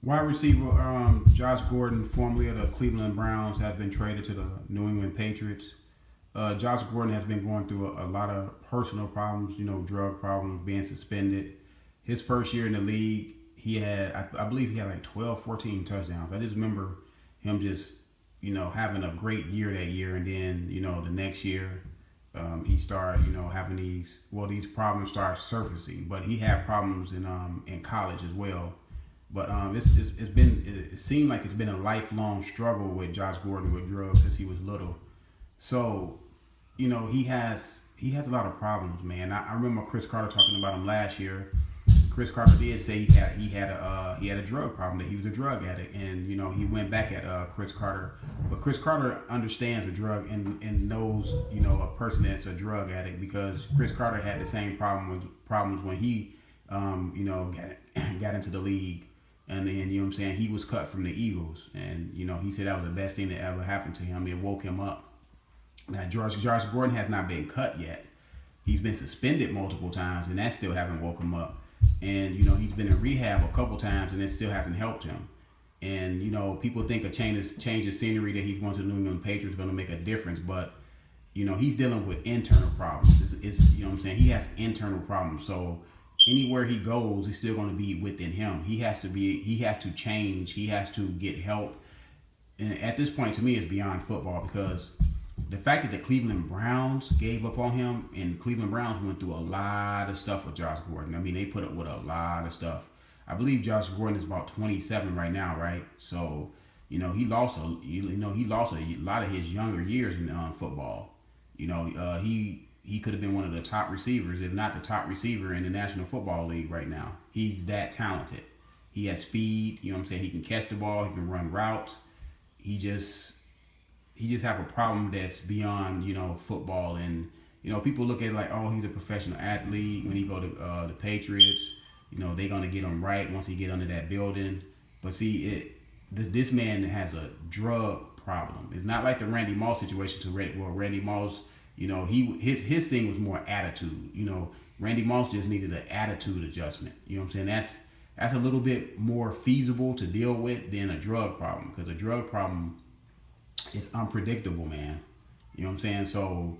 Wide receiver Josh Gordon, formerly of the Cleveland Browns, has been traded to the New England Patriots. Josh Gordon has been going through a lot of personal problems, drug problems, being suspended. His first year in the league, he had, I believe he had like 12, 14 touchdowns. I just remember him just, having a great year that year. And then, the next year, he started, having these problems start surfacing. But he had problems in college as well. But it seemed like it's been a lifelong struggle with Josh Gordon with drugs since he was little. So, he has a lot of problems, man. I remember Chris Carter talking about him last year. Chris Carter did say he had a drug problem, that he was a drug addict, and he went back at Chris Carter. But Chris Carter understands a drug and knows a person that's a drug addict, because Chris Carter had the same problems when he got into the league. And then, what I'm saying, he was cut from the Eagles. And, he said that was the best thing that ever happened to him. It woke him up. Now, Josh Gordon has not been cut yet. He's been suspended multiple times, and that still haven't woke him up. And, he's been in rehab a couple times, and it still hasn't helped him. And, people think a change of scenery that he's going to the New England Patriots is going to make a difference. But, he's dealing with internal problems. It's what I'm saying? He has internal problems. So, anywhere he goes, it's still going to be within him. He has to change. He has to get help. And at this point, to me, it's beyond football, because the fact that the Cleveland Browns gave up on him, and Cleveland Browns went through a lot of stuff with Josh Gordon. I mean, they put up with a lot of stuff. I believe Josh Gordon is about 27 right now, right? So, he lost a lot of his younger years in football. He could have been one of the top receivers, if not the top receiver in the National Football League right now. He's that talented. He has speed. You know what I'm saying? He can catch the ball. He can run routes. He just have a problem that's beyond football. And people look at it like, oh, he's a professional athlete. When he go to the Patriots, they're gonna get him right once he get under that building. But see, this man has a drug problem. It's not like the Randy Moss situation. Randy Moss, his thing was more attitude. Randy Moss just needed an attitude adjustment. You know what I'm saying? That's a little bit more feasible to deal with than a drug problem, because a drug problem is unpredictable, man. You know what I'm saying? So,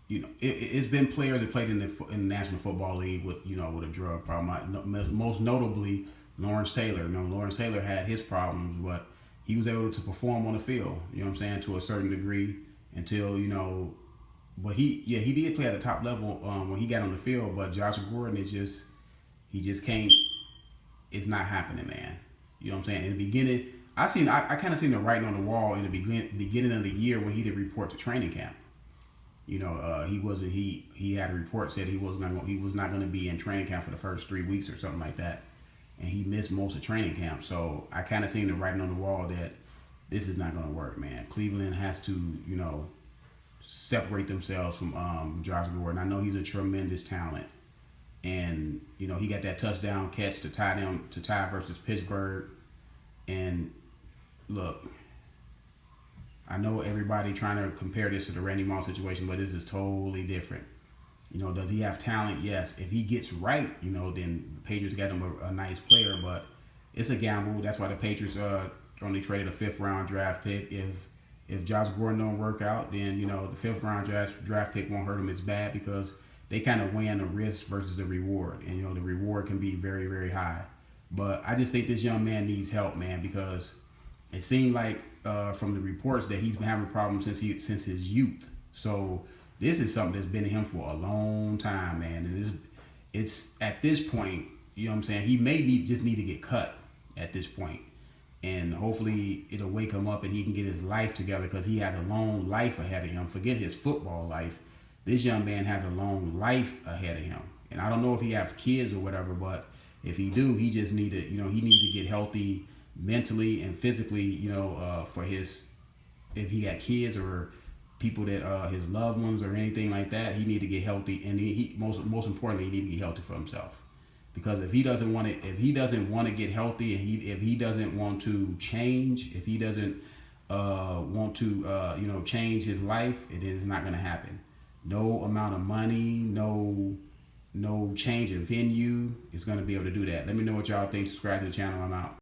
it's been players that played in the National Football League with a drug problem. Most notably, Lawrence Taylor. Lawrence Tayller had his problems, but he was able to perform on the field. You know what I'm saying, to a certain degree, until But he did play at the top level when he got on the field. But Josh Gordon he just can't. It's not happening, man. You know what I'm saying? In the beginning, I kind of seen the writing on the wall in the beginning of the year when he did report to training camp. He had a report said he was not going to be in training camp for the first 3 weeks or something like that, and he missed most of training camp. So I kind of seen the writing on the wall that this is not going to work, man. Cleveland has to separate themselves from Josh Gordon. I know he's a tremendous talent, and he got that touchdown catch to tie versus Pittsburgh. And look, I know everybody trying to compare this to the Randy Moss situation, but this is totally different. Does he have talent? Yes. If he gets right, then the Patriots got him a nice player, but it's a gamble. That's why the Patriots only traded a 5th-round draft pick. If Josh Gordon don't work out, then the 5th-round draft pick won't hurt him as bad, because they kind of weigh in the risk versus the reward, and the reward can be very, very high. But I just think this young man needs help, man, because it seemed like from the reports that he's been having problems since his youth. So this is something that's been in him for a long time, man. And it's at this point, what I'm saying, he may just need to get cut at this point. And hopefully it'll wake him up and he can get his life together, because he has a long life ahead of him. Forget his football life. This young man has a long life ahead of him. And I don't know if he has kids or whatever, but if he do, he just need to, he needs to get healthy mentally and physically, for if he got kids or people that his loved ones or anything like that, he need to get healthy. And he most importantly, he need to get healthy for himself. Because if he doesn't want to get healthy, and if he doesn't want to change, if he doesn't want to change his life, it is not going to happen. No amount of money, no change of venue is going to be able to do that. Let me know what y'all think. Subscribe to the channel. I'm out.